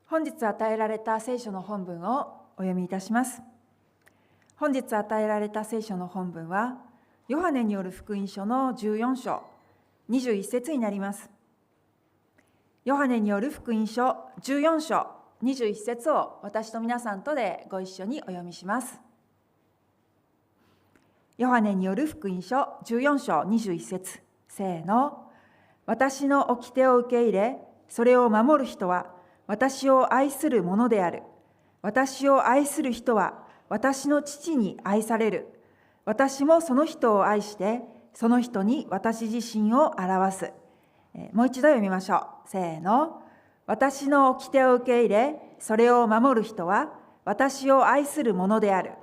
本日与えられた聖書の本文をお読みいたします。本日与えられた聖書の本文は、ヨハネによる福音書の14章、21節になります。ヨハネによる福音書14章、21節を私と皆さんとでご一緒にお読みします。ヨハネによる福音書14章21節、せーの。私の掟を受け入れ、それを守る人は私を愛するものである。私を愛する人は私の父に愛される。私もその人を愛して、その人に私自身を表す。もう一度読みましょう。せーの。私の掟を受け入れ、それを守る人は私を愛するものである。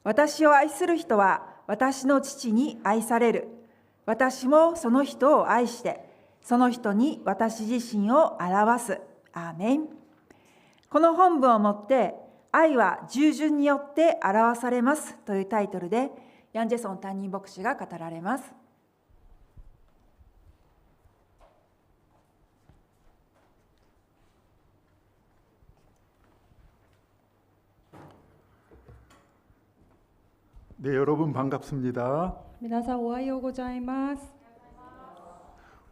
私を愛する人は私の父に愛される。私もその人を愛して、その人に私自身を表す。アーメン。この本文をもって、愛は従順によって表されますというタイトルで、ヤン・ジェソン担任牧師が語られます。네, 여러분 반갑습니다. 皆さんおはようございます。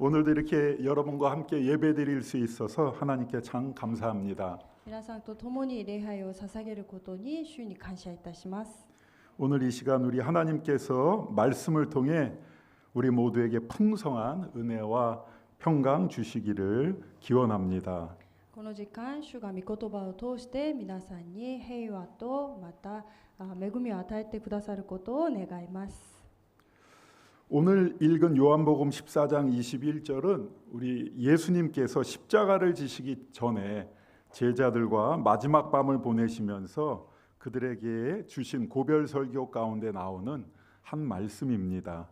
오늘도 이렇게 여러분과 함께 예배드릴 수 있어서 하나님께 참 감사합니다. 皆さんと共に礼拝を捧げることに主に感謝いたします。 오늘 이 시간 우리 하나님께서 말씀을 통해 우리 모두에게 풍성한 은혜와 평강 주시기를 기원합니다. この時間、主が御言葉を通して皆さんに平和とまた恵みを与えてくださることを願います。 오늘 읽은 요한복음 14장 21절은 우리 예수님께서 십자가를 지시기 전에 제자들과 마지막 밤을 보내시면서 그들에게 주신 고별 설교 가운데 나오는 한 말씀입니다.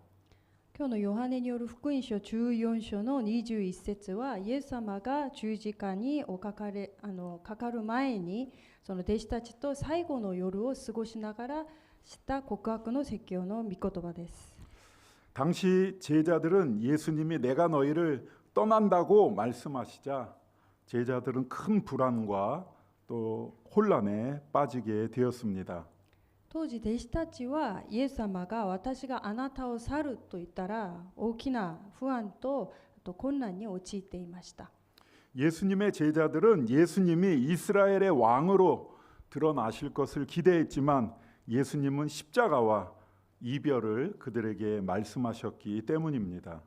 今日のヨハネによる福音書14章の21節は、イエス様が十字架にかかる前に、その弟子たちと最後の夜を過ごしながらした告白の説教の御言葉です。 당시 제자들은 예수님이 내가 너희를 떠난다고 말씀하시자 제자들은 큰 불안과 또 혼란에 빠지게 되었습니다. 当時弟子たちはイエス様が私があなたを去ると言ったら大きな不安と困難に陥っていました。 예수님의 제자들은 예수님이 이스라엘의 왕으로 드러나실 것을 기대했지만 예수님은 십자가와 이별을 그들에게 말씀하셨기 때문입니다.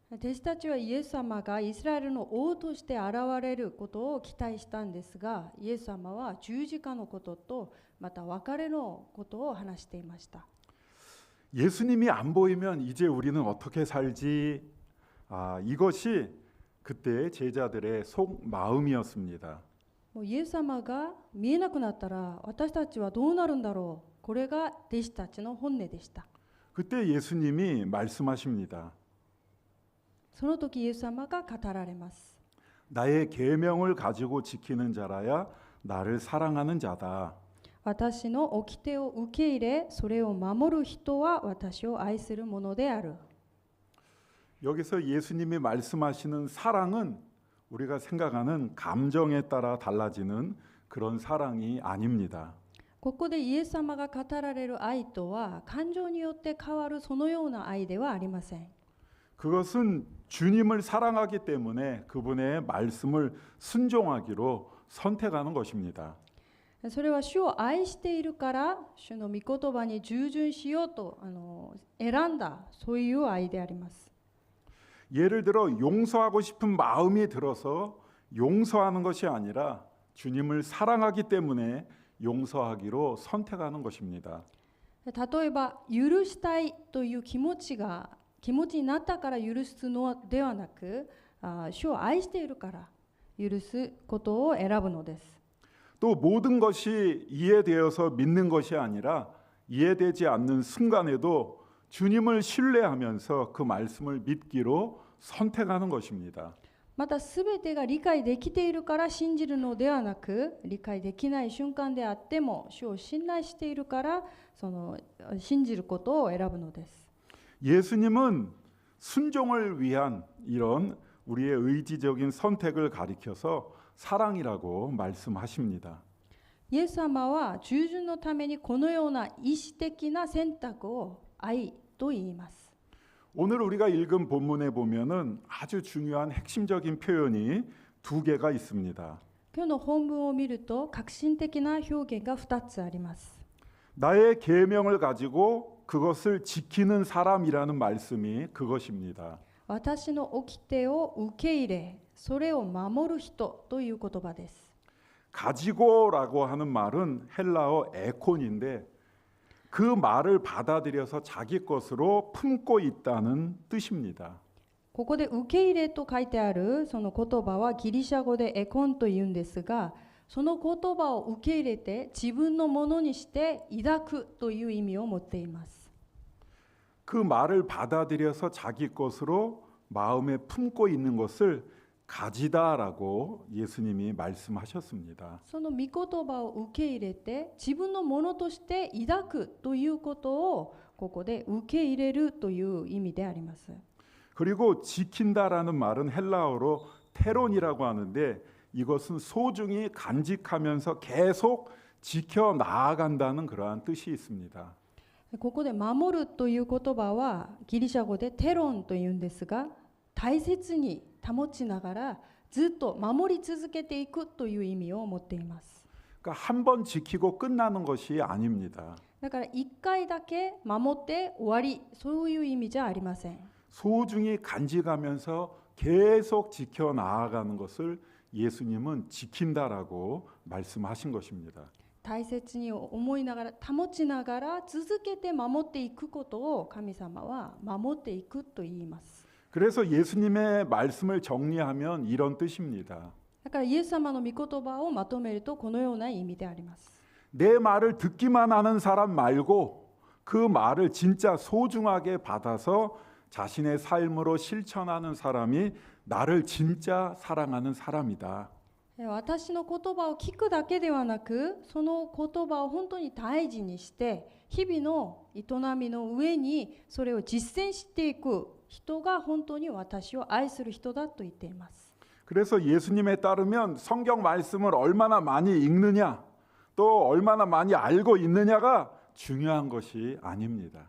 弟子たちはイエス様がイスラエルの王として現れることを期待したんですが、イエス様は十字架のこととまた別れのことを話していました。 예수님이 안 보이면 이제 우리는 어떻게 살지? 이것이 그때 제자들의 속 마음이었습니다. もうイエス様が見えなくなったら私たちはどうなるんだろう。これが弟子たちの本音でした。 그때 예수님이 말씀하십니다. その時イエス様が語られます。 나의 계명을 가지고 지키는 자라야 나를 사랑하는 자다. 私の掟を受け入れ、それを守る人は私を愛するものである。 여기서 예수님이 말씀하시는 사랑은 우리가 생각하는 감정에 따라 달라지는 그런 사랑이 아닙니다. ここでイエス様が語られる愛とは感情によって変わるそのような愛ではありません。 그것은 주님을 사랑하기 때문에 그분의 말씀을 순종하기로 선택하는 것입니다. それは主を愛しているから主の御言葉に従順しようと選んだそういう愛であります。 예를 들어 용서하고 싶은 마음이 들어서 용서하는 것이 아니라 주님을 사랑하기 때문에 용서하기로 선택하는 것입니다. 例えば許したいという気持ちになったから許すのではなく、主を愛しているから許すことを選ぶのです。 또 모든 것이 이해되어서 믿는 것이 아니라 이해되지 않는 순간에도 주님을 신뢰하면서 그 말씀을 믿기로 선택하는 것입니다. また全てが理解できているから信じるのではなく、理解できない瞬間であっても主を信頼しているからその信じることを選ぶのです。 예수님은 순종을 위한 이런 우리의 의지적인 선택을 가리켜서 사랑이라고 말씀하십니다. イエス様は従順のためにこのような意思的な選択を愛と言います。 오늘 우리가 읽은 본문에 보면은 아주 중요한 핵심적인 표현이 두 개가 있습니다. 今日の本文を見ると革新的な表現が2つあります。 나의 계명을 가지고 그것을 지키는 사람이라는 말씀이 그것입니다. 私の掟を受け入れ、それを守る人という言葉です。 가지고라고 하는 말은 헬라어 에콘인데 그 말을 받아들여서 자기 것으로 품고 있다는 뜻입니다. ここで受け入れと書いてあるその言葉はギリシャ語でエコンというんですが、その言葉を受け入れて自分のものにして抱くという意味を持っています。 그 말을 받아들여서 자기 것으로 마음에 품고 있는 것을 가지다라고 예수님이 말씀하셨습니다. その御言葉を受け入れて自分のものとして抱くということをここで受け入れるという意味であります。 그리고 지킨다라는 말은 헬라어로 테론이라고 하는데 이것은 소중히 간직하면서 계속 지켜 나아간다는 그러한 뜻이 있습니다. ここで守るという言葉はギリシャ語でテロンというんですが、大切に保ちながらずっと守り続けていくという意味を持っています。 그러니까 한 번 지키고 끝나는 것이 아닙니다. だから1回だけ守って終わり、そういう意味じゃありません。 소중히 간직하면서 계속 지켜 나아가는 것을 예수님은 지킨다라고 말씀하신 것입니다. 大切に思いながら保ちながら続けて守っていくことを神様は守っていくと言います。 그래서 예수님의 말씀을 정리하면 이런 뜻입니다. だからイエス様の御言葉をまとめるとこのような意味であります。 내 말을 듣기만 하는 사람 말고 그 말을 진짜 소중하게 받아서 자신의 삶으로 실천하는 사람이 나를 진짜 사랑하는 사람이다. 私の言葉を聞くだけではなく、その言葉を本当に大事にして日々の営みの上にそれを実践していく人が本当に私を愛する人だと言っています。 그래서 예수님에 따르면 성경 말씀을 얼마나 많이 읽느냐 또 얼마나 많이 알고 있느냐가 중요한 것이 아닙니다.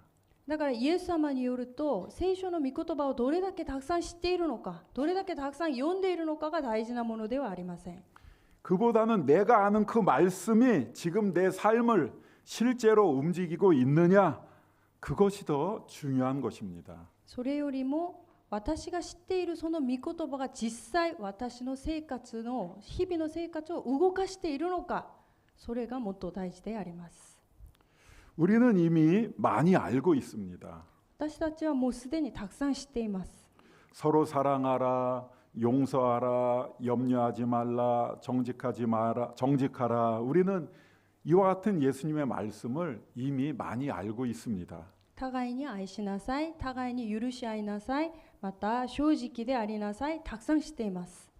だからイエス様によると聖書の御言葉をどれだけたくさん知っているのか、どれだけたくさん読んでいるのかが大事なものではありません。 그보다는 내가 아는 그 말씀이 지금 내 삶을 실제로 움직이고 있느냐 그것이 더 중요한 것입니다. それよりも私が知っているその御言葉が実際私の生活の日々の生活を動かしているのか、それがもっと大事であります。 우리는 이미 많이 알고 있습니다. 私たちはもうすでにたくさん知っています。 서로 사랑하라, 용서하라, 염려하지 말라, 정직하라. 우리는 이와 같은 예수님의 말씀을 이미 많이 알고 있습니다. 互いに愛しなさい、互いに許し合いなさい、また正直でありなさい、たくさん知っています。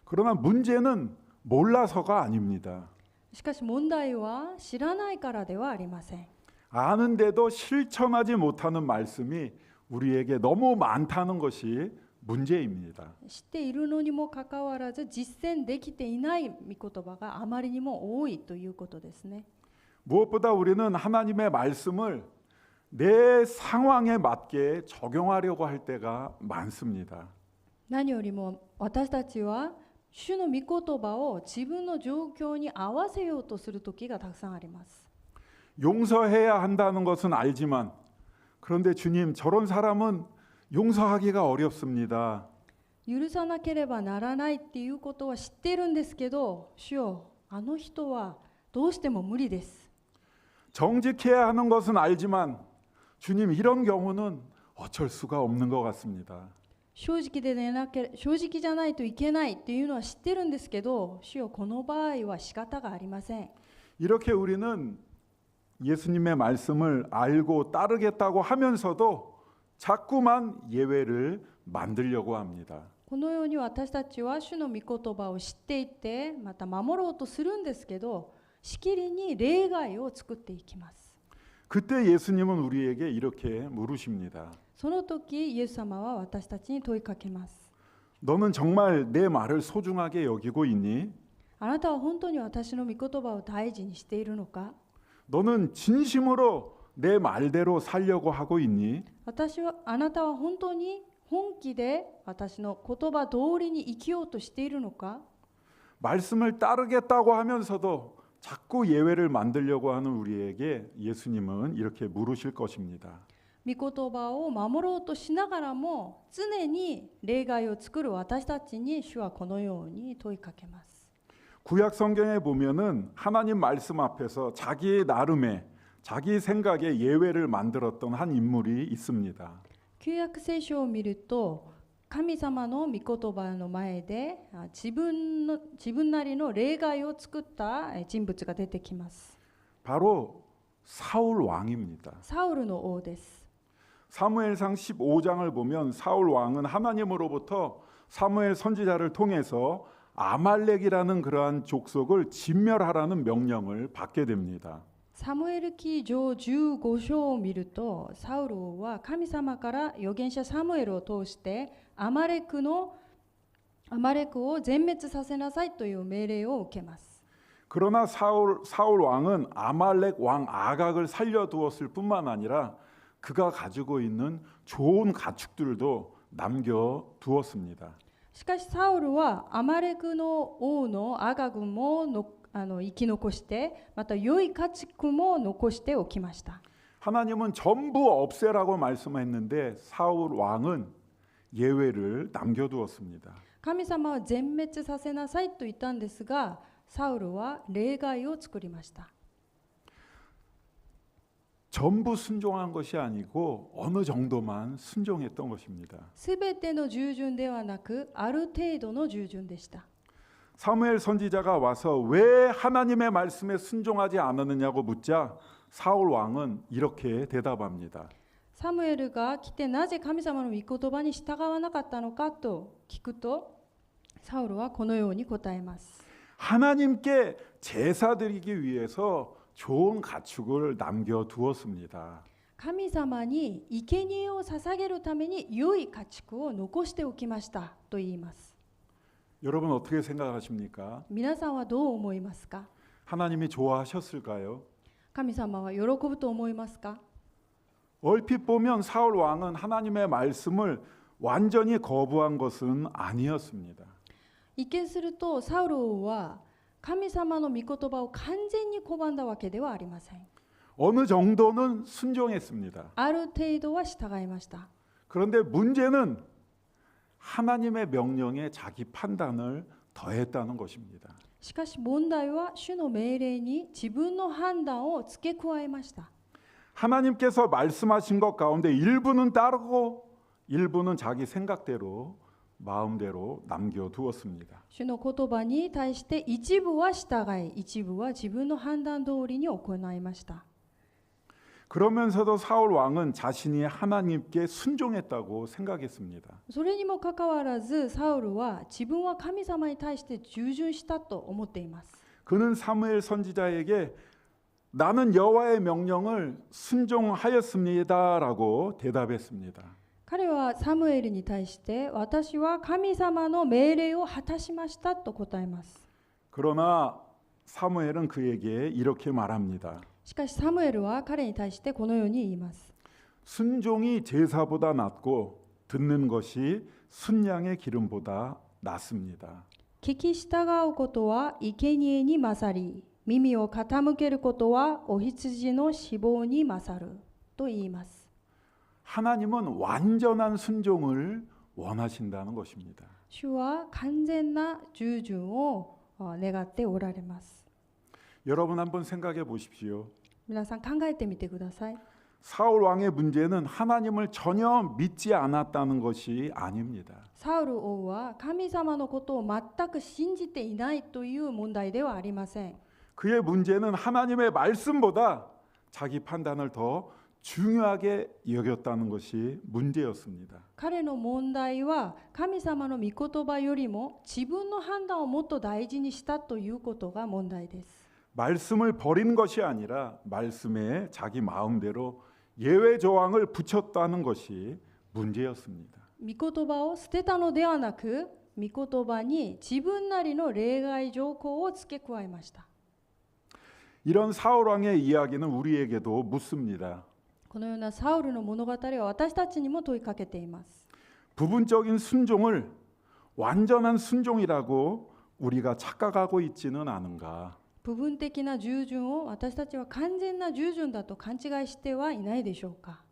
그러나 문제는 몰라서가 아닙니다. しかし問題は知らないからではありません。 아는데도 실천하지 못하는 말씀이 우리에게 너무 많다는 것이 문제입니다. 知っているのにもかかわらず実践できていない御言葉があまりにも多いということですね。 무엇보다 우리는 하나님의 말씀을 내 상황에 맞게 적용하려고 할 때가 많습니다. 何よりも私たちは主の御言葉を自分の状況に合わせようとする時がたくさんあります。 용서해야 한다는 것은 알지만 그런데 주님 저런 사람은 용서하기가 어렵습니다. 許さなければならないっていうことは知っているんですけど、主よ、あの人はどうしても無理です。 정직해야 하는 것은 알지만 주님 이런 경우는 어쩔 수가 없는 것 같습니다. 正直じゃないといけないっていうのは知ってるんですけど、主よ、この場合は仕方がありません。 이렇게 우리는 예수님의 말씀을 알고 따르겠다고 하면서도 자꾸만 예외를 만들려고 합니다. このように私たちは主の御言葉を知っていて、また守ろうとするんですけど、しきりに例外を作っていきます。 그때 예수님은 우리에게 이렇게 물으십니다. その時イエス様は私たちに問いかけます。 너는 정말 내 말을 소중하게 여기고 있니? あなたは本当に私の御言葉を大事にしているのか？ 너는 진심으로 내 말대로 살려고 하고 있니? あなたは本当に本気で私の言葉通りに生きようとしているのか？ 말씀을 따르겠다고 하면서도 자꾸 예외를 만들려고 하는 우리에게 예수님은 이렇게 물으실 것입니다. 御言葉を守ろうとしながらも常に例外を作る私たちに主はこのように問いかけます。 구약 성경에 보면은 하나님 말씀 앞에서 자기 나름의 자기 생각의 예외를 만들었던 한 인물이 있습니다. 旧約聖書を見ると神様の御言葉の前で自分なりの例外を作った人物が出てきます。 바로 사울 왕입니다. サウルの王です。 사무엘상 15장을 보면 사울 왕은 하나님으로부터 사무엘 선지자를 통해서 아말렉이라는 그러한 족속을 진멸하라는 명령을 받게 됩니다. サムエル記上15章を見るとサウル王は神様から預言者サムエルを通してアマレクを全滅させなさいという命令を受けます。 그러나 사울 왕은 아말렉 왕 아각을 살려두었을 뿐만 아니라 그가 가지고 있는 좋은 가축들도 남겨두었습니다. しかしサウルはアマレクの王のアガグも生き残してまた良い家畜も残しておきました。 하나님은 전부 없애라고 말씀했는데 사울 왕은 예외를 남겨두었습니다. 神様は全滅させなさいと言ったんですがサウルは例外を作りました。 전부 순종한 것이 아니고 어느 정도만 순종했던 것입니다. すべての従順ではなくある程度の従順でした。 사무엘 선지자가 와서 왜 하나님의 말씀에 순종하지 않았느냐고 묻자 사울 왕은 이렇게 대답합니다. サムエルが来てなぜ神様の御言葉に従わなかったのかと聞くとサウルはこのように答えます。 하나님께 제사 드리기 위해서 좋은 가축을 남겨두었습니다. 神様に生贄を捧げるために良い家畜を残しておきましたと言います。 여러분 어떻게 생각하십니까? 皆さんはどう思いますか？ 하나님이 좋아하셨을까요? 神様は喜ぶと思いますか？ 얼핏 보면 사울 왕은 하나님의 말씀을 완전히 거부한 것은 아니었습니다. 一見するとサウル王は神様の御言葉を完全に拒んだわけではありません。 어느 정도는 순종했습니다. ある程度は従いました。 그런데 문제는 하나님의 명령에 자기 판단을 더했다는 것입니다. しかし問題は主の命令に自分の判断を付け加えました。 하나님께서 말씀하신 것 가운데 일부는 따르고 일부는 자기 생각대로 마음대로 남겨두었습니다. 主の言葉に対して一部は従い、一部は自分の判断通りに行いました。 그러면서도 사울 왕은 자신이 하나님께 순종했다고 생각했습니다. それにもかかわらずサウルは自分は神様に対して従順したと思っています。 그는 사무엘 선지자에게 나는 여호와의 명령을 순종하였습니다라고 대답했습니다. 彼はサムエルに対して私は神様の命令を果たしましたと答えます。 그러나 사무엘은 그에게 이렇게 말합니다. しかしサムエルは彼に対してこのように言います。 순종이 제사보다 낫고 듣는 것이 순양의 기름보다 낫습니다. 聞き従うことは生贄に勝り、耳を傾けることはお羊の脂肪に勝ると言います。 하나님은 완전한 순종을 원하신다는 것입니다. 主は完全な従順を願っておられます。 여러분 한번 생각해 보십시오. 皆さん考えてみてください。 사울 왕의 문제는 하나님을 전혀 믿지 않았다는 것이 아닙니다. サウル王は神様のことを全く信じていないという問題ではありません。 그의 문제는 하나님의 말씀보다 자기 판단을 더 중요하게 여겼다는 것이 문제였습니다. 彼の問題は神様の御言葉よりも自分の判断をもっと大事にしたということが問題です。 말씀을 버린 것이 아니라 말씀에 자기 마음대로 예외 조항을 붙였다는 것이 문제였습니다. 御言葉を捨てたのではなく、御言葉に自分なりの例外条項を付け加えました。 이런 사울 왕의 이야기는 우리에게도 묻습니다. このようなサウルの物語は私たちにも問いかけています。 부분적인 순종을 완전한 순종이라고 우리가 착각하고 있지는 않은가? 部分的な従順を私たちは完全な従順だと勘違いしてはいないでしょうか。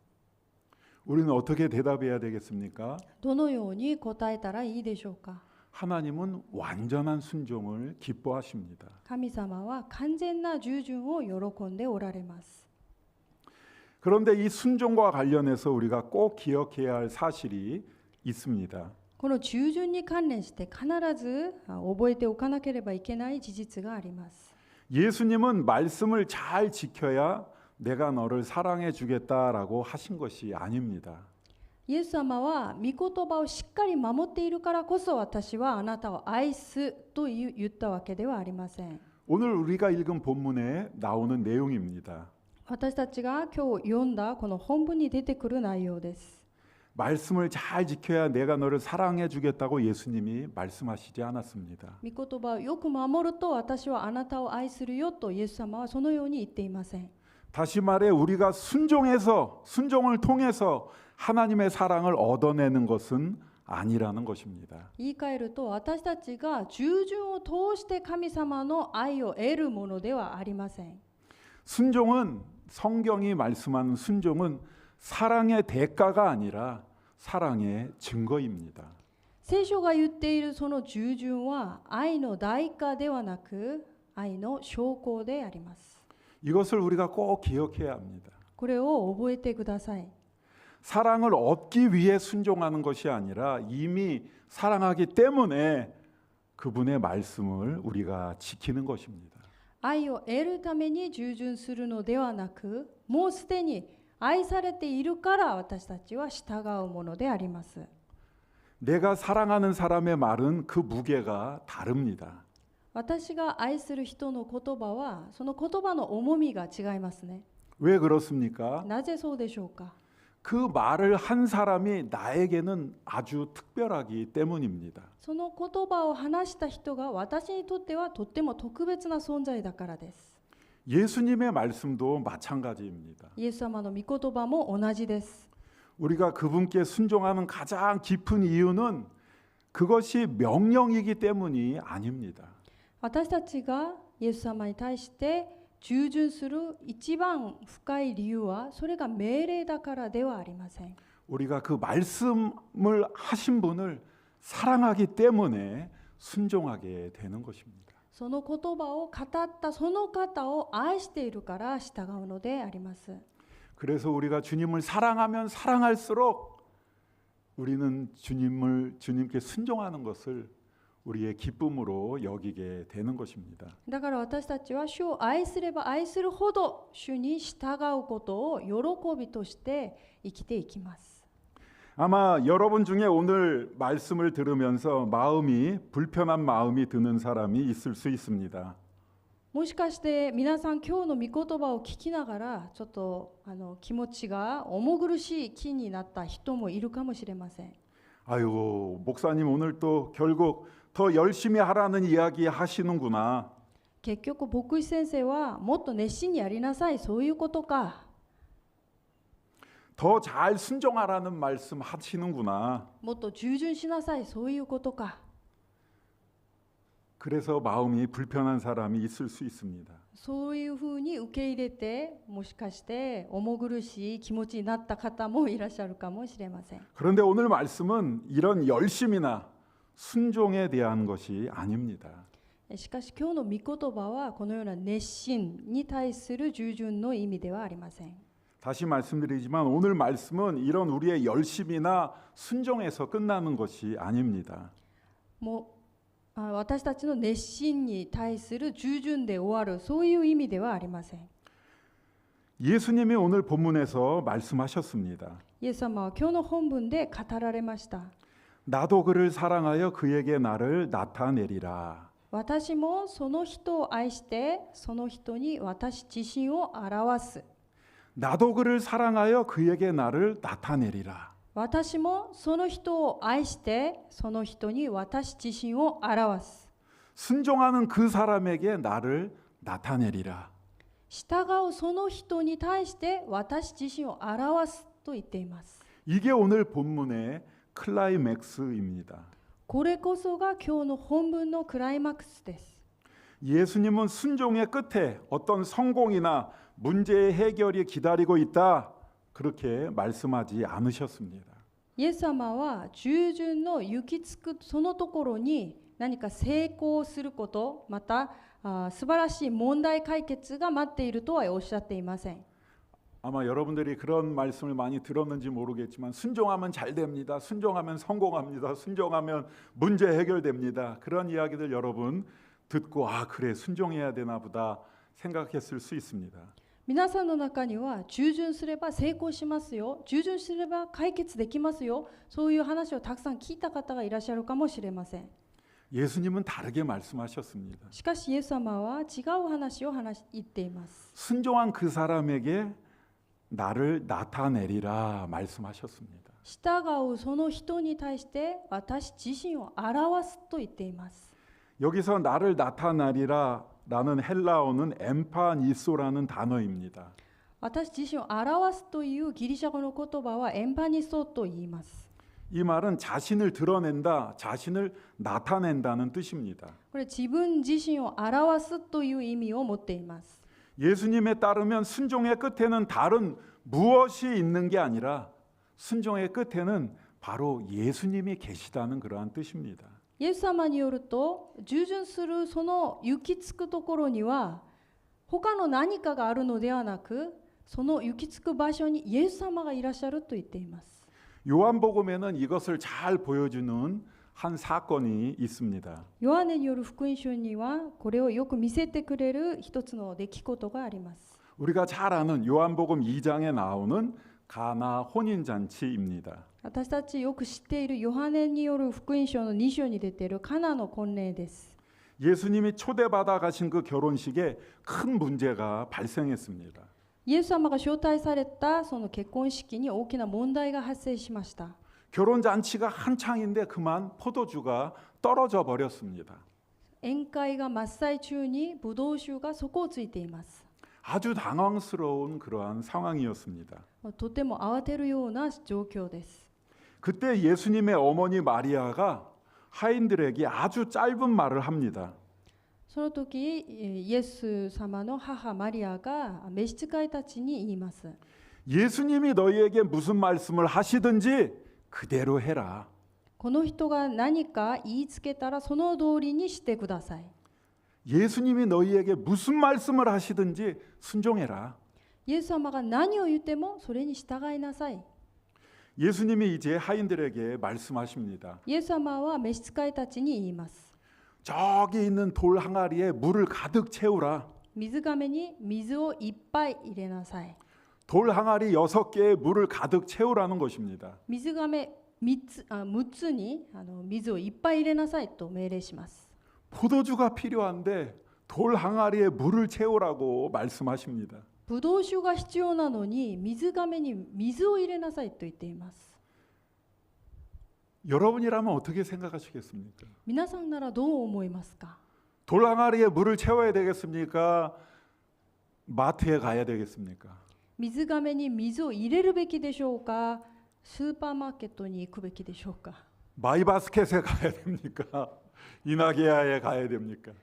우리는 어떻게 대답해야 되겠습니까? どのように答えたらいいでしょうか。 하나님은 완전한 순종을 기뻐하십니다. 神様は完全な従順を喜んでおられます。 그런데 이 순종과 관련해서 우리가 꼭 기억해야 할 사실이 있습니다. この従順に関連して必ず覚えておかなければいけない事実があります。 예수님은 말씀을 잘 지켜야 내가 너를 사랑해 주겠다라고 하신 것이 아닙니다. イエス様は御言葉をしっかり守っているからこそ私はあなたを愛すと言ったわけではありません。 오늘 우리가 읽은 본문에 나오는 내용입니다. 私たちが今日読んだこの本文に出てくる内容です。 말씀을 잘 지켜야 내가 너를 사랑해 주겠다고 예수님이 말씀하시지 않았습니다. 御言葉をよく守ると私はあなたを愛するよとイエス様はそのように言っていません。 다시 말해 우리가 순종을 통해서 하나님의 사랑을 얻어내는 것은 아니라는 것입니다. 言い換えると私たちが従順を通して神様の愛を得るものではありません。 순종은 성경이 말씀하는 순종은 사랑의 대가가 아니라 사랑의 증거입니다. 聖書が言っているその従順は愛の代価ではなく愛の証拠であります。 이것을 우리가 꼭 기억해야 합니다. これを覚えてください。 사랑을 얻기 위해 순종하는 것이 아니라 이미 사랑하기 때문에 그분의 말씀을 우리가 지키는 것입니다. 愛を得るために従順するのではなく、もうすでに愛されているから私たちは従うものであります。 내가 사랑하는 사람의 말은 그 무게가 다릅니다. 私が愛する人の言葉はその言葉の重みが違いますね。 왜 그렇습니까? なぜそうでしょうか。 그 말을 한 사람이 나에게는 아주 특별하기 때문입니다. その言葉を話した人が私にとってはとっても特別な存在だからです。 예수님의 말씀도 마찬가지입니다. イエス様の御言葉も同じです。 우리가 그분께 순종하는 가장 깊은 이유는 그것이 명령이기 때문이 아닙니다. 私たちがイエス様に対して従順する一番深い理由はそれが命令だからではありません。 우리가 그 말씀을 하신 분을 사랑하기 때문에 순종하게 되는 것입니다. その言葉を語ったその方を愛しているから従うのであります。 그래서 우리가 주님을 사랑하면 사랑할수록 우리는 주님께 순종하는 것을 우리의 기쁨으로 여기게 되는 것입니다. だから私たちは主を愛すれば愛するほど主に従うことを喜びとして生きていきます。 아마 여러분 중에 오늘 말씀을 들으면서 마음이 불편한 마음이 드는 사람이 있을 수 있습니다. もしかして皆さん今日の御言葉を聞きながらちょっと気持ちが重苦しい気になった人もいるかもしれません。 아유, 목사님 오늘 또 결국 더 열심히 하라는 이야기 하시는구나. 結局牧師先生はもっと熱心にやりなさい、そういうことか。 더 잘 순종하라는 말씀 하시는구나. もっと従順しなさい、そういうことか。 그래서 마음이 불편한 사람이 있을 수 있습니다. そういうふうに受け入れて、もしかして重苦しい気持ちになった方もいらっしゃるかもしれません。 그런데 오늘 말씀은 이런 열심이나 순종에 대한 것이 아닙니다. しかし今日の御言葉はこのような熱心に対する従順の意味ではありません。 다시 말씀드리지만 오늘 말씀은 이런 우리의 열심이나 순종에서 끝나는 것이 아닙니다. もう私たちの熱心に対する従順で終わる、そういう意味ではありません。 예수님이 오늘 본문에서 말씀하셨습니다. イエス様は今日の本文で語られました。 나도 그를 사랑하여 그에게 나를 나타내리라. 私もその人を愛してその人に私自身を表す。 나도 그를 사랑하여 그에게 나를 나타내리라. 私もその人を愛してその人に私自身を表す。 순종하는 그 사람에게 나를 나타내리라. 従うその人に対して私自身を表すと言っています。 이게 오늘 본문의 클라이맥스입니다. これこそが今日の本文のクライマックスです。 예수님은 순종의 끝에 어떤 성공이나 문제의 해결이 기다리고 있다. 그렇게 말씀하지 않으셨습니다. イエス様は従順の行き着くそのところに何か成功すること、また素晴らしい問題解決が待っているとはおっしゃっていません。 아마 여러분들이 그런 말씀을 많이 들었는지 모르겠지만 순종하면 잘 됩니다. 순종하면 성공합니다. 순종하면 문제 해결됩니다. 그런 이야기들 여러분 듣고 아 그래 순종해야 되나 보다 생각했을 수 있습니다. 皆さんの中には従順すれば成功しますよ、従順すれば解決できますよ、そういう話をたくさん聞いた方がいらっしゃるかもしれません。 예수님은 다르게 말씀하셨습니다. しかしイエス様は違う話を言っています。 순종한 그 사람에게 나를 나타내리라 말씀하셨습니다. 従うその人に対して私自身を表すと言っています。 여기서 나를 나타내리라라는 헬라어는 엠파니소라는 단어입니다. 私自身を表すというギリシャ語の言葉はエンパニソと言います。 이 말은 자신을 드러낸다, 자신을 나타낸다는 뜻입니다. これ自分自身を表すという意味を持っています。 예수님에 따르면 순종의 끝에는 다른 무엇이 있는 게 아니라 순종의 끝에는 바로 예수님이 계시다는 그러한 뜻입니다. イエス様によると従順するその行き着くところには他の何かがあるのではなく、その行き着く場所にイエス様がいらっしゃると言っています。 요한복음에는 이것을 잘 보여주는 한 사건이 있습니다. ヨハネによる福音書にはこれをよく見せてくれる一つの出来事があります。 우리가 잘 아는 요한복음 2장에 나오는 가나 혼인잔치입니다. 私たちよく知っているヨハネによる福音書の2章に出ているカナの婚礼です。 예수님이 초대받아 가신 그 결혼식에 큰 문제가 발생했습니다. イエス様が招待されたその結婚式に大きな問題が発生しました。 결혼 잔치가 한창인데 그만 포도주가 떨어져 버렸습니다. 宴会が真っ最中にブドウ酒が底をついています。 아주 당황스러운 그러한 상황이었습니다. とても慌てるような状況です。 그때 예수님의 어머니 마리아가 하인들에게 아주 짧은 말을 합니다. その時イエス様の母マリアが召使いたちに言います。 예수님이 너희에게 무슨 말씀을 하시든지 그대로 해라. この人が何か言いつけたらその通りにしてください。 예수님이 너희에게 무슨 말씀을 하시든지 순종해라. イエス様が何を言ってもそれに従いなさい。 예수님이 이제 하인들에게 말씀하십니다. イエス様は召使いたちに言います。 저기 있는 돌 항아리에 물을 가득 채우라. 水亀に水をいっぱい入れなさい。 돌 항아리 6개에 물을 가득 채우라는 것입니다. 水亀6つに水をいっぱい入れなさいと命令します。 포도주가 필요한데 돌 항아리에 물을 채우라고 말씀하십니다. ブドウ酒が必要なのに水亀に水を入れなさいと言っています。 여러분이라면 어떻게 생각하시겠습니까? 皆さんならどう思いますか？ 돌 항아리에 물을 채워야 되겠습니까? 마트에 가야 되겠습니까? 水亀に水を入れるべきでしょうか？スーパーマーケットに行くべきでしょうか？ 마이바스켓에 가야 됩니까? 이나게야에 가야 됩니까?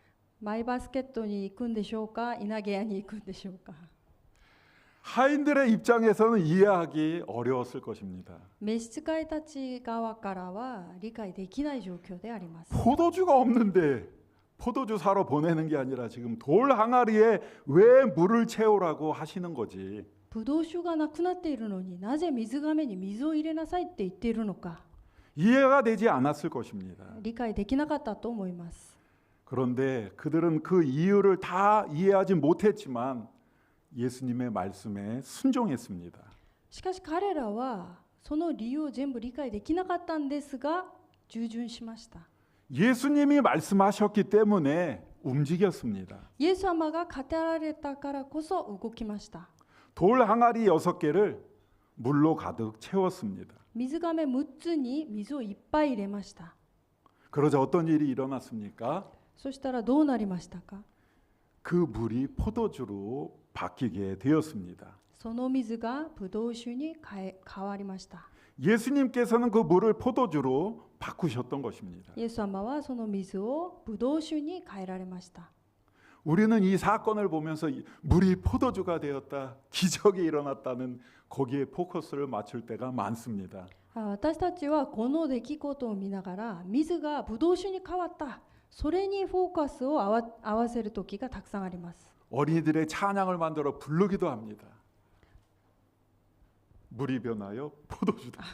マイバスケットに行くんでしょうか？稲毛屋に行くんでしょうか？ 하인들의 입장에서는 이해하기 어려웠을 것입니다. 召使いたち側からは理解できない状況であります。 포도주가 없는데 포도주 사러 보내는 게 아니라 지금 돌 항아리에 왜 물을 채우라고 하시는 거지? ブドウ酒がなくなっているのになぜ水亀に水を入れなさいって言っているのか 이해가 되지 않았을 것입니다. 理解できなかったと思います。 그런데 그들은 그 이유를 다 이해하지 못했지만 예수님의 말씀에 순종했습니다. しかし彼らはその理由を全部理解できなかったんですが従順しました。 예수님이 말씀하셨기 때문에 움직였습니다. イエス様が語られたからこそ動きました。 돌 항아리 6개를 물로 가득 채웠습니다. 水亀6つに水をいっぱい入れました。 그러자 어떤 일이 일어났습니까? そしたらどうなりましたか。 그 물이 포도주로 바뀌게 되었습니다. その水がブドウ酒に変わりました。 예수님께서는 그 물을 포도주로 바꾸셨던 것입니다. イエス様はその水をブドウ酒に変えられました。 우리는 이 사건을 보면서 물이 포도주가 되었다, 기적이 일어났다는 거기에 포커스를 맞출 때가 많습니다. 私たちはこの出来事を見ながら水がブドウ酒に変わった、それにフォーカスを合わせる時がたくさんあります。 어린이들의 찬양을 만들어 부르기도 합니다. 물이 변하여 포도주다.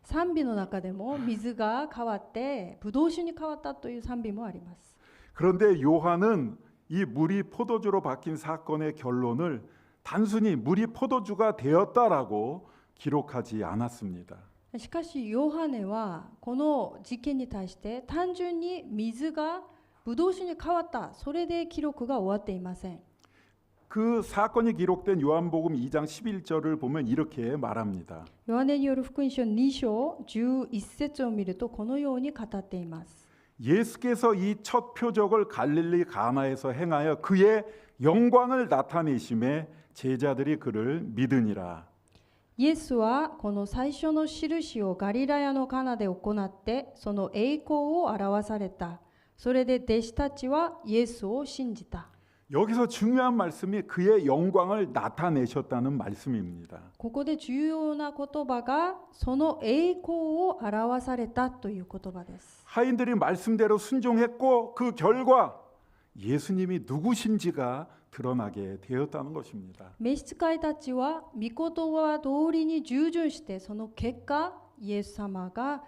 賛美の中でも水が変わってブドウ酒に変わったという賛美もあります。 그런데 요한은 이 물이 포도주로 바뀐 사건의 결론을 단순히 물이 포도주가 되었다라고 기록하지 않았습니다. しかしヨハネはこの事件に対して単純に水がブドウ酒に変わった、それで記録が終わっていません。 그 사건이 기록된 요한복음 2장 11절을 보면 이렇게 말합니다. ヨハネによる福音書2章11節を見るとこのように語っています。 예수께서 이 첫 표적을 갈릴리 가나에서 행하여 그의 영광을 나타내심에 제자들이 그를 믿으니라. イエスはこの最初の印をガリラヤのカナで行ってその栄光を表された。それで弟子たちはイエスを信じた。 여기서 중요한 말씀이 그의 영광을 나타내셨다는 말씀입니다. ここで重要な言葉がその栄光を表されたという言葉です。 하인들이 말씀대로 순종했고 그 결과 예수님이 누구신지가 드러나게 되었다는 것입니다. 召使いたちは御言葉通りに従順してその結果イエス様が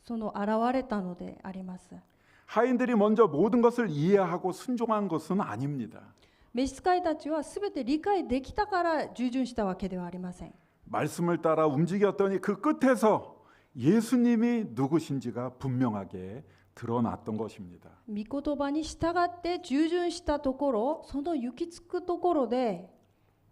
その現れたのであります。 하인들이 먼저 모든 것을 이해하고 순종한 것은 아닙니다. 召使いたちはすべて理解できたから従順したわけではありません。 말씀을 따라 움직였더니 그 끝에서 예수님이 누구신지가 분명하게 드러났던 것입니다. 御言葉に従って従順したところ、その行き着くところで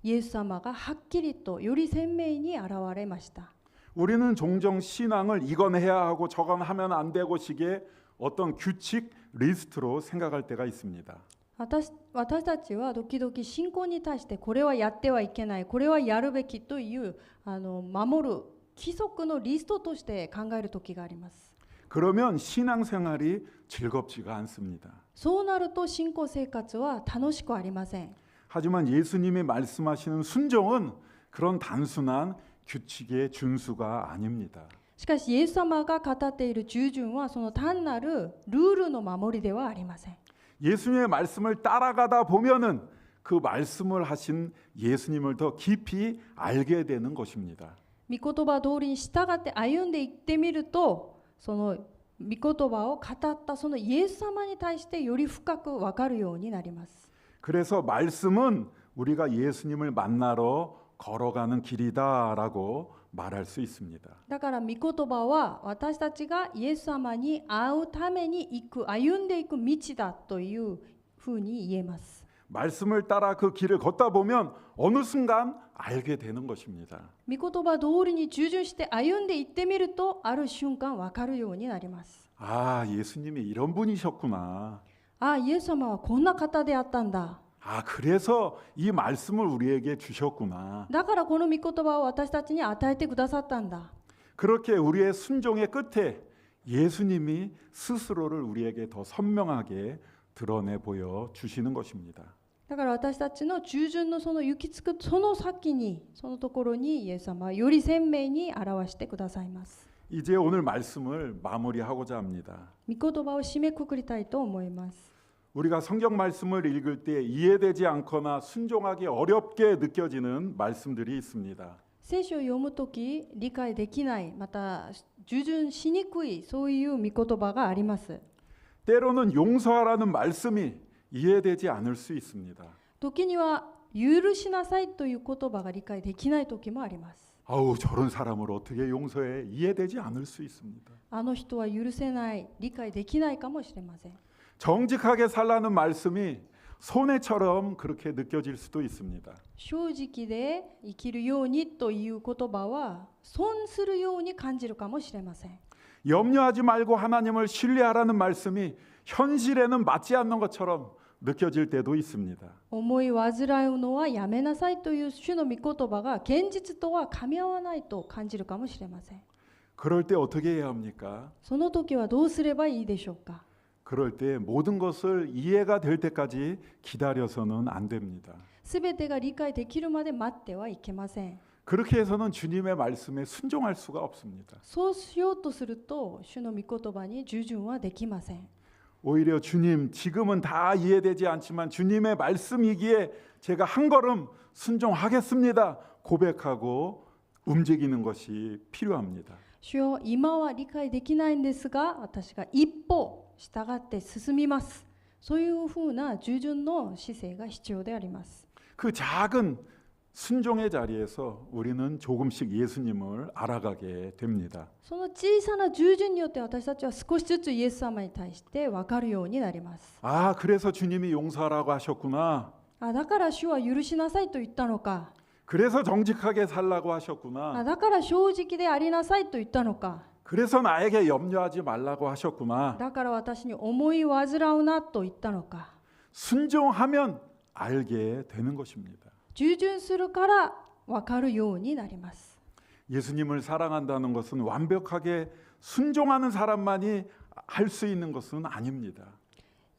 イエス様がはっきりとより鮮明に現れました。 우리는 종종 신앙을 이건 해야 하고 저건 하면 안 되고 식의 어떤 규칙 리스트로 생각할 때가 있습니다. 私たちは時々信仰に対してこれはやってはいけない、これはやるべきという守る規則のリストとして考える時があります。 그러면 신앙생활이 즐겁지가 않습니다. そうなると信仰生活は楽しくありません。 하지만 예수님이 말씀하시는 순종은 그런 단순한 규칙의 준수가 아닙니다. しかしイエス様が語っている従順はその単なるルールの守りではありません。 예수님의 말씀을 따라가다 보면은 그 말씀을 하신 예수님을 더 깊이 알게 되는 것입니다. 御言葉通りに従って歩んでいってみると、その御言葉を語ったそのイエス様に対してより深く分かるようになります。 그래서 말씀은 우리가 예수님을 만나러 걸어가는 길이다라고 말할 수 있습니다. だから御言葉は私たちがイエス様に会うために行く、歩んでいく道だというふうに言えます。 말씀을 따라 그 길을 걷다 보면 어느 순간 알게 되는 것입니다. 御言葉通りに従順して歩んでいってみると、ある瞬間分かるようになります。 아, 예수님이 이런 분이셨구나. あ、イエス様はこんな方であったんだ。 아, 그래서 이 말씀을 우리에게 주셨구나. だからこの御言葉を私たちに与えてくださったんだ。 그렇게 우리의 순종의 끝에 예수님이 스스로를 우리에게 더 선명하게 드러내 보여 주시는 것입니다. だから私たちの従順のその行き着くその先に、そのところにイエス様はより鮮明に表してくださいます。 이제 오늘 말씀을 마무리하고자 합니다. 御言葉を締めくくりたいと思います。 우리가 성경 말씀을 읽을 때 이해되지 않거나 순종하기 어렵게 느껴지는 말씀들이 있습니다. 聖書を読むとき理解できない、また従順しにくい、そういう御言葉があります。 때로는 용서하라는 말씀이 이해되지 않을 수 있습니다. 時には許しなさいという言葉が理解できない時もあります。 아우, 저런 사람을 어떻게 용서해? 이해되지 않을 수 있습니다. あの人は許せない、理解できないかもしれません。 정직하게 살라는 말씀이 손해처럼 그렇게 느껴질 수도 있습니다. 正直で生きるようにという言葉は損するように感じるかもしれません。 염려하지 말고 하나님을 신뢰하라는 말씀이 현실에는 맞지 않는 것처럼 느껴질 때도 있습니다. 思い煩うのはやめなさいという主の御言葉が現実とは噛み合わないと感じるかもしれません。 그럴 때 어떻게 해야 합니까? その時はどうすればいいでしょうか。 그럴 때 모든 것을 이해가 될 때까지 기다려서는 안 됩니다. すべてが理解できるまで待ってはいけません。 그렇게 해서는 주님의 말씀에 순종할 수가 없습니다. そうしようとすると主の御言葉に従順はできません。 오히려 주님, 지금은 다 이해되지 않지만 주님의 말씀이기에 제가 한 걸음 순종하겠습니다. 고백하고 움직이는 것이 필요합니다. 主よ、今は理解できないんですが、私が一歩従って進みます。そういうふうな従順の姿勢が必要であります。 그 작은 순종의 자리에서 우리는 조금씩 예수님을 알아가게 됩니다. その小さな従順によって私たちは少しずつイエス様に対して分かるようになります。 아, 그래서 주님이 용서하라고 하셨구나. だから主は許しなさいと言ったのか。 그래서 정직하게 살라고 あ 하셨구나. だから正直でありなさいと言ったのか。 그래서 나에게 염려하지 말라고 하셨구나. だから私に思い煩うなと言ったのか。 순종하면 알게 되는 것입니다. 従順するから分かるようになります。 예수님을 사랑한다는 것은 완벽하게 순종하는 사람만이 할 수 있는 것은 아닙니다.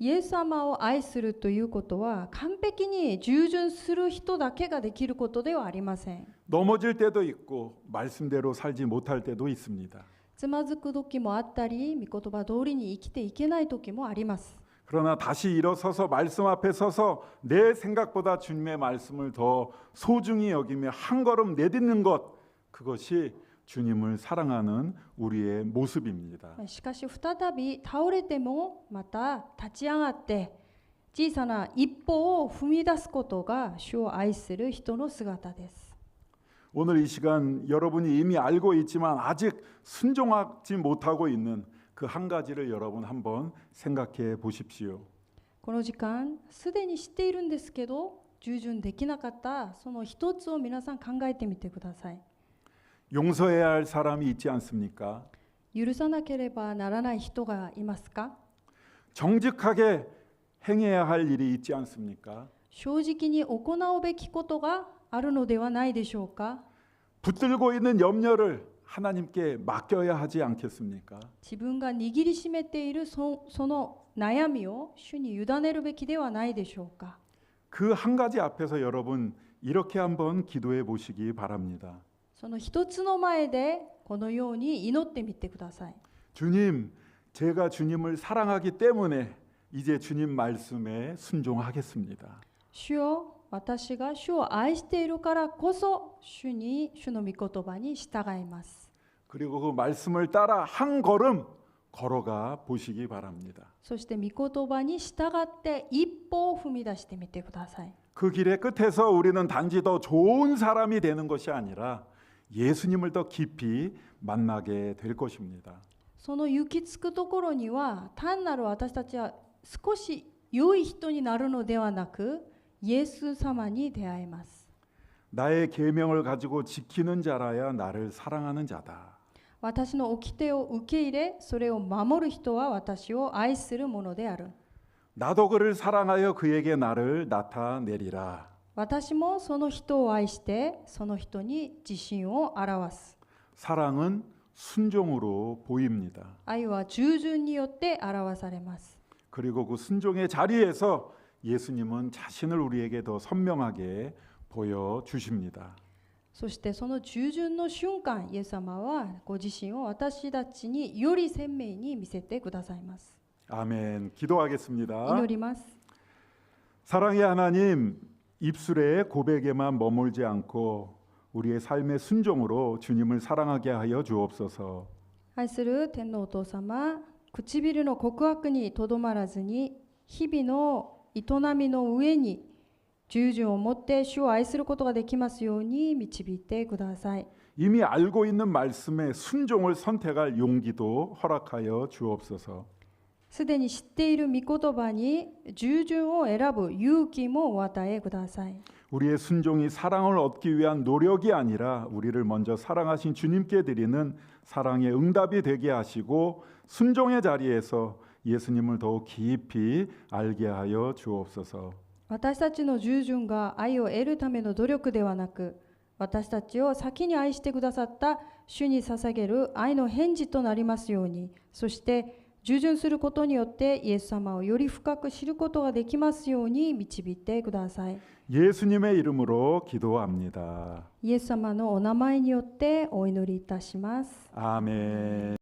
イエス様を愛するということは完璧に従順する人だけができることではありません。 넘어질 때도 있고 말씀대로 살지 못할 때도 있습니다. つまずく時もあったり、御言葉通りに生きていけない時もあります。 그러나 다시 일어서서 말씀 앞에 서서 내 생각보다 주님의 말씀을 더 소중히 여기며 한 걸음 내딛는 것, 그것이 주님을 사랑하는 우리의 모습입니다. しかし再び倒れてもまた立ち上がって小さな一歩を踏み出すことが主を愛する人の姿です。 오늘 이 시간 여러분이 이미 알고 있지만 아직 순종하지 못하고 있는 그 한 가지를 여러분 한번 생각해 보십시오. この時間すでに知っているんですけど従順できなかったその一つを皆さん考えてみてください。 용서해야 할 사람이 있지 않습니까? 許さなければならない人がいますか？ 정직하게 행해야 할 일이 있지 않습니까? 正直に行うべきことがあるのではないでしょうか？ 붙들고 있는 염려를 하나님께 맡겨야 하지 않겠습니까? 自分が握りしめているその悩みを主に委ねるべきではないでしょうか？ 그 한 가지 앞에서 여러분 이렇게 한번 기도해 보시기 바랍니다. その一つの前でこのように祈ってみてください。 주님, 제가 주님을 사랑하기 때문에 이제 주님 말씀에 순종하겠습니다. 主よ、私が主を愛しているからこそ主の御言葉に従います。 그리고 그 말씀을 따라 한 걸음 걸어가 보시기 바랍니다. そして御言葉に従って一歩を踏み出してみてください。 그 길의 끝에서 우리는 단지 더 좋은 사람이 되는 것이 아니라 예수님을 더 깊이 만나게 될 것입니다. その行き着くところには単なる私たちは少し良い人になるのではなくイエス様に出会えます。 나의 계명을 가지고 지키는 자라야 나를 사랑하는 자다. 私の掟を受け入れそれを守る人は私を愛するものである。 나도 그를 사랑하여 그에게 나를 나타내리라. 私もその人を愛してその人に自信を表す。 사랑은 순종으로 보입니다. 愛は従順によって表されます。 그리고 그 순종의 자리에서 예수님은 자신을 우리에게 더 선명하게 보여주십니다. そしてその従順の瞬間、イエス様はご自身を私たちにより鮮明に見せてくださいます。 아멘. 기도하겠습니다. 祈ります。 사랑의 하나님, 입술의 고백에만 머물지 않고 우리의 삶의 순종으로 주님을 사랑하게 하여 주옵소서. 愛する天皇お父様、唇の告白にとどまらずに日々の営みの上に従順を持って主を愛することができますように導いてください。 이미 알고 있는 말씀에 순종을 선택할 용기도 허락하여 주옵소서. すでに知っている御言葉に従順を選ぶ勇気もお与えください。 우리의 순종이 사랑을 얻기 위한 노력이 아니라 우리를 먼저 사랑하신 주님께 드리는 사랑의 응답이 되게 하시고 순종의 자리에서 예수님을 더욱 깊이 알게 하여 주옵소서. 私たちの従順が愛を得るための努力ではなく、私たちを先に愛してくださった主に捧げる愛の返事となりますように、そして従順することによってイエス様をより深く知ることができますように導いてください。 예수님의 이름으로 기도합니다. イエス様のお名前によってお祈りいたします。 아멘.